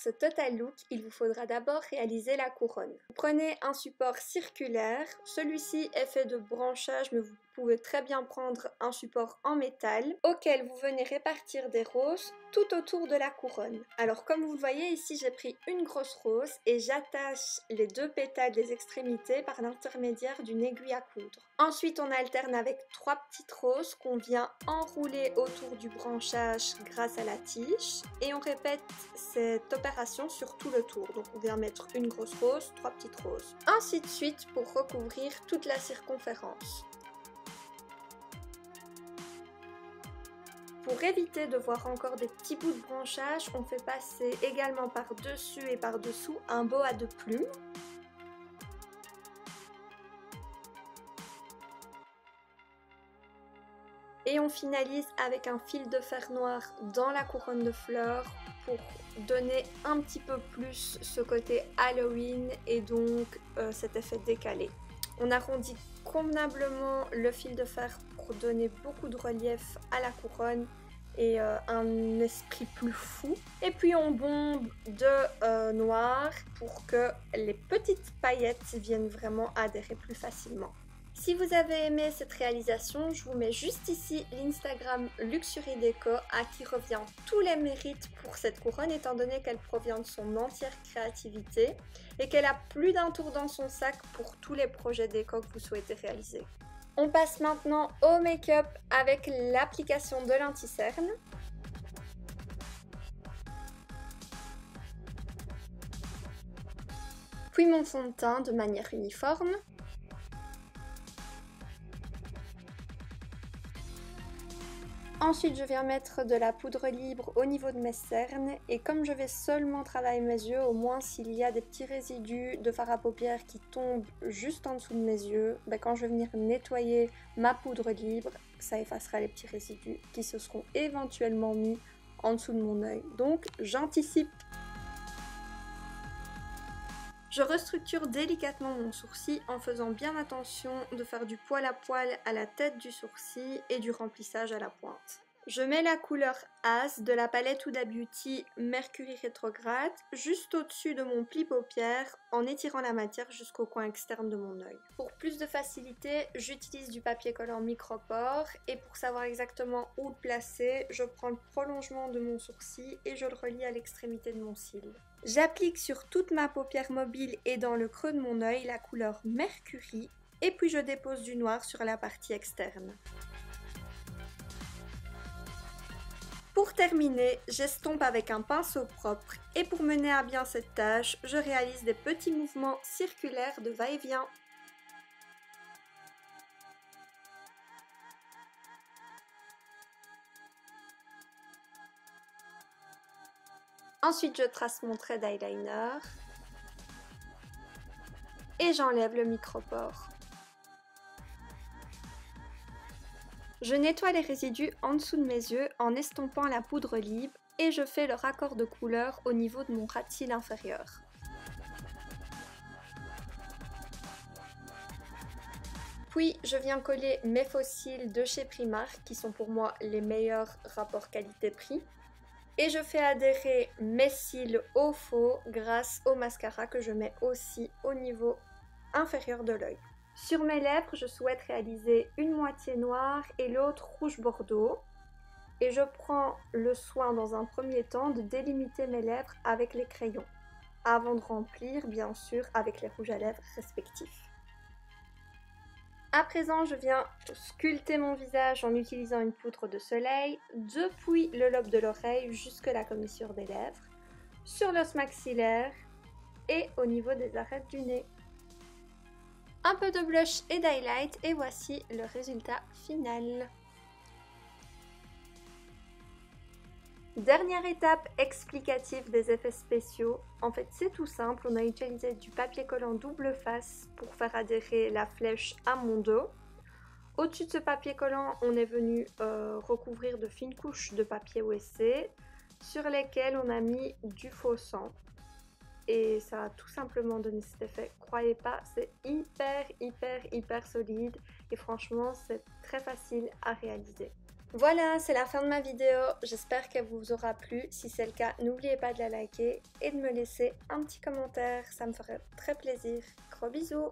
ce total look, il vous faudra d'abord réaliser la couronne. Prenez un support circulaire, celui-ci est fait de branchage mais vous pouvez très bien prendre un support en métal auquel vous venez répartir des roses tout autour de la couronne. Alors comme vous le voyez ici, j'ai pris une grosse rose et j'attache les deux pétales des extrémités par l'intermédiaire d'une aiguille à coudre. Ensuite on alterne avec 3 petites roses qu'on vient enrouler autour du branchage grâce à la tige et on répète cette opération sur tout le tour. Donc on vient mettre une grosse rose, 3 petites roses. Ainsi de suite pour recouvrir toute la circonférence. Pour éviter de voir encore des petits bouts de branchage, on fait passer également par-dessus et par-dessous un boa à 2 plumes. Et on finalise avec un fil de fer noir dans la couronne de fleurs pour donner un petit peu plus ce côté Halloween et donc cet effet décalé. On arrondit convenablement le fil de fer pour donner beaucoup de relief à la couronne et un esprit plus fou. Et puis on bombe de noir pour que les petites paillettes viennent vraiment adhérer plus facilement. Si vous avez aimé cette réalisation, je vous mets juste ici l'Instagram Luxury Déco à qui revient tous les mérites pour cette couronne étant donné qu'elle provient de son entière créativité et qu'elle a plus d'un tour dans son sac pour tous les projets déco que vous souhaitez réaliser. On passe maintenant au make-up avec l'application de l'anti-cerne. Puis mon fond de teint de manière uniforme. Ensuite, je viens mettre de la poudre libre au niveau de mes cernes et comme je vais seulement travailler mes yeux, au moins s'il y a des petits résidus de fard à paupières qui tombent juste en dessous de mes yeux, quand je vais venir nettoyer ma poudre libre, ça effacera les petits résidus qui se seront éventuellement mis en dessous de mon œil. Donc, j'anticipe. Je restructure délicatement mon sourcil en faisant bien attention de faire du poil à la tête du sourcil et du remplissage à la pointe. Je mets la couleur As de la palette Huda Beauty Mercury Rétrograde juste au-dessus de mon pli paupière en étirant la matière jusqu'au coin externe de mon œil. Pour plus de facilité, j'utilise du papier collant micropore et pour savoir exactement où le placer, je prends le prolongement de mon sourcil et je le relie à l'extrémité de mon cil. J'applique sur toute ma paupière mobile et dans le creux de mon œil la couleur Mercury et puis je dépose du noir sur la partie externe. Pour terminer, j'estompe avec un pinceau propre et pour mener à bien cette tâche, je réalise des petits mouvements circulaires de va-et-vient. Ensuite, je trace mon trait d'eyeliner et j'enlève le micropore. Je nettoie les résidus en dessous de mes yeux en estompant la poudre libre et je fais le raccord de couleur au niveau de mon ras de cils inférieur. Puis je viens coller mes faux cils de chez Primark qui sont pour moi les meilleurs rapports qualité-prix. Et je fais adhérer mes cils au faux grâce au mascara que je mets aussi au niveau inférieur de l'œil. Sur mes lèvres, je souhaite réaliser une moitié noire et l'autre rouge bordeaux. Et je prends le soin dans un premier temps de délimiter mes lèvres avec les crayons, avant de remplir bien sûr avec les rouges à lèvres respectifs. À présent, je viens sculpter mon visage en utilisant une poudre de soleil depuis le lobe de l'oreille jusque la commissure des lèvres, sur l'os maxillaire et au niveau des arêtes du nez. Un peu de blush et d'highlight et voici le résultat final. Dernière étape explicative des effets spéciaux. En fait, c'est tout simple, on a utilisé du papier collant double face pour faire adhérer la flèche à mon dos. Au-dessus de ce papier collant, on est venu recouvrir de fines couches de papier OSC sur lesquelles on a mis du faux sang. Et ça a tout simplement donné cet effet. Croyez pas, c'est hyper solide et franchement, c'est très facile à réaliser. Voilà, c'est la fin de ma vidéo. J'espère qu'elle vous aura plu. Si c'est le cas, n'oubliez pas de la liker et de me laisser un petit commentaire. Ça me ferait très plaisir. Gros bisous!